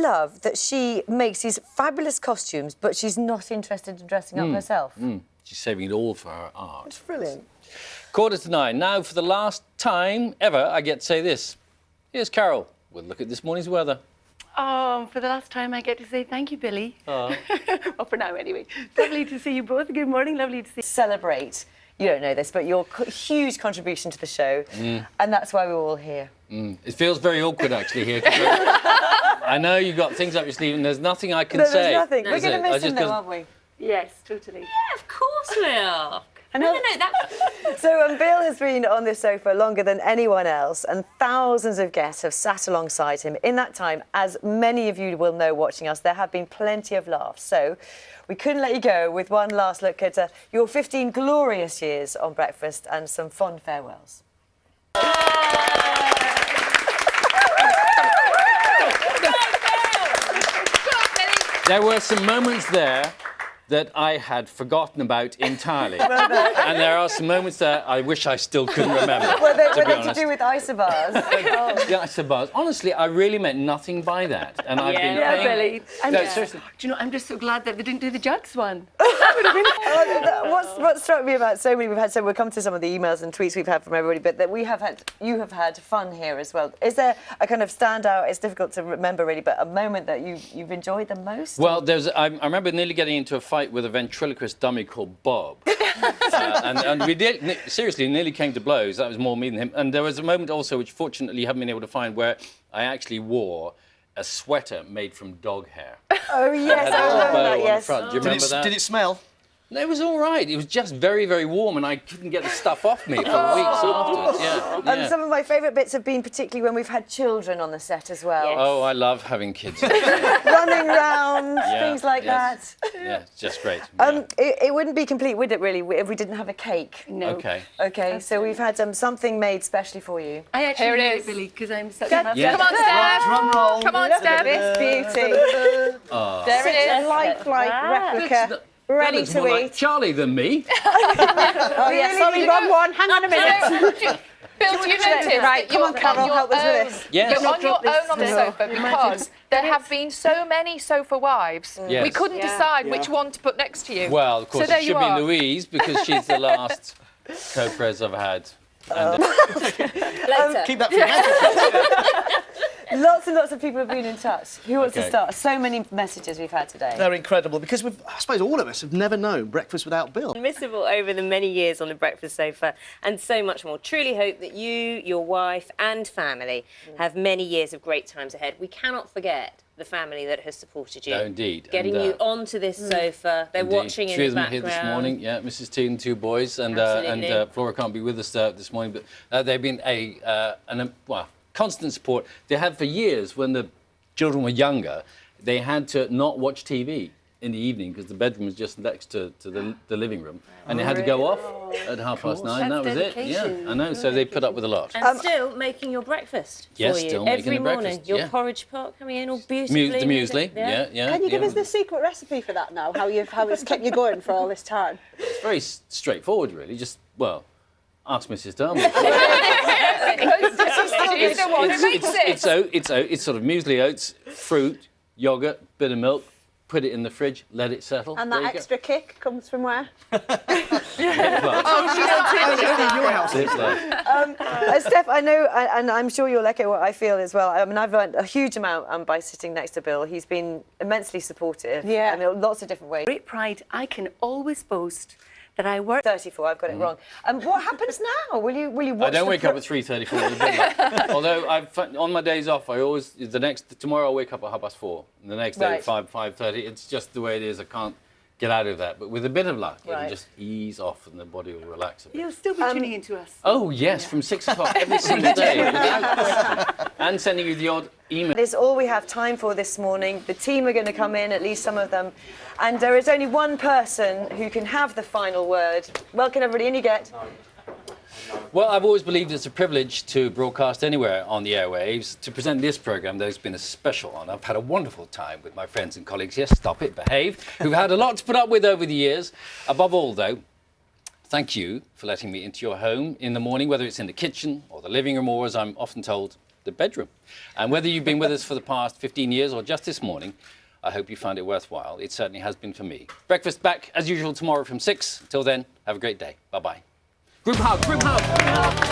love that she makes these fabulous costumes, but she's not interested in dressing up herself. She's saving it all for her art. It's brilliant. 9:15. Now, for the last time ever, I get to say this. Here's Carol. We'll look at this morning's weather. Oh, for the last time I get to say thank you, Billy. Oh. Well, for now, anyway. Lovely to see you both. Good morning, lovely to see you. Celebrate, you don't know this, but your huge contribution to the show, and that's why we're all here. It feels very awkward, actually, here. I know you've got things up your sleeve and there's nothing I can say. There's nothing. We're going to miss him, though, aren't we? Yes, totally. Yeah, of course we are. No, that... So Bill has been on this sofa longer than anyone else, and thousands of guests have sat alongside him. In that time, as many of you will know watching us, there have been plenty of laughs. So we couldn't let you go with one last look at your 15 glorious years on Breakfast and some fond farewells. There were some moments there that I had forgotten about entirely. And there are some moments that I wish I still couldn't remember, Were they to do with isobars? The isobars. Honestly, I really meant nothing by that. And I've been Yeah, paying... Billy. No, seriously. Do you know, I'm just so glad that they didn't do the jugs one. What struck me about so many, we'll come to some of the emails and tweets we've had from everybody, but that you have had fun here as well. Is there a kind of standout, it's difficult to remember really, but a moment that you've enjoyed the most? Well, I remember nearly getting into a fight with a ventriloquist dummy called Bob. And we did, seriously, nearly came to blows. That was more me than him. And there was a moment also, which fortunately you haven't been able to find, where I actually wore a sweater made from dog hair. Oh, yes, I remember that, yes. Do you remember that? Did it smell? No, it was all right. It was just very, very warm, and I couldn't get the stuff off me for weeks afterwards. Yeah. Some of my favourite bits have been particularly when we've had children on the set as well. Yes. Oh, I love having kids. Running round, things like that. Yeah, it's just great. It wouldn't be complete, would it, really, if we didn't have a cake? No. Okay. So we've had something made specially for you. I actually Here it made is. Billy, because I'm such a Yeah. Come on, Steph. Drum roll. Come on, Look at Steph. this beauty. There it A is. lifelike replica. That Ready looks to more eat. like Charlie than me. Oh, yes, sorry, wrong one. Hang on a minute. Bill, do you notice Right, that come you're on, Carol, help us with this. Yes. You're on your own on the No. sofa because there have been so many sofa wives. Yes. We couldn't decide which one to put next to you. Well, of course, So there it should you be are. Louise, because she's the last co-pres I've had. Later. Keep that for your Lots and lots of people have been in touch. Who wants to Okay. start? So many messages we've had today. They're incredible because I suppose all of us have never known breakfast without Bill. Admissible over the many years on the breakfast sofa and so much more. Truly hope that you, your wife and family have many years of great times ahead. We cannot forget the family that has supported you. No, indeed. Getting And, you onto this sofa. They're Indeed. watching in Three the of them background. here this morning. Yeah, Mrs. T and two boys, and Absolutely. Flora can't be with us this morning, but they've been constant support. They had for years when the children were younger. They had to not watch TV in the evening because the bedroom was just next to the living room, and they had to go off at 9:30. That was it. Yeah, I know. So they put up with a lot. And still making your breakfast Yes, for you still making every the morning. breakfast, Your yeah. porridge pot coming in all beautifully. The muesli. Yeah. Can you give us the secret recipe for that now? How it's kept you going for all this time? It's very straightforward, really. Just ask Mrs. Dermot. She's the one who makes it. It's sort of muesli oats, fruit, yogurt, bit of milk. Put it in the fridge, let it settle. And There that you go. extra kick comes from where? Steph, I know, and I'm sure you'll echo what I feel as well. I mean, I've learned a huge amount by sitting next to Bill. He's been immensely supportive. Yeah. I mean, lots of different ways. Great pride. I can always boast that I work. 34, I've got it wrong. What happens now? Will you watch I don't wake up at 3:34. Although on my days off, tomorrow I'll wake up at 4:30. And the next day Right. at 5:30. It's just the way it is. I can't get out of that. But with a bit of luck, Right. it'll just ease off and the body will relax a bit. You'll still be tuning into us. Oh yes, from 6 o'clock every single day, without question. And sending you the odd email. It's all we have time for this morning. The team are going to come in, at least some of them. And there is only one person who can have the final word. Welcome, everybody. In you get. Well, I've always believed it's a privilege to broadcast anywhere on the airwaves. To present this programme, there's been a special honour. I've had a wonderful time with my friends and colleagues. Yes, stop it, behave. Who've had a lot to put up with over the years. Above all, though, thank you for letting me into your home in the morning, whether it's in the kitchen or the living room or, as I'm often told, the bedroom. And whether you've been with us for the past 15 years or just this morning, I hope you found it worthwhile. It certainly has been for me. Breakfast back as usual tomorrow from 6. Till then, have a great day. Bye-bye. Group hug, group hug.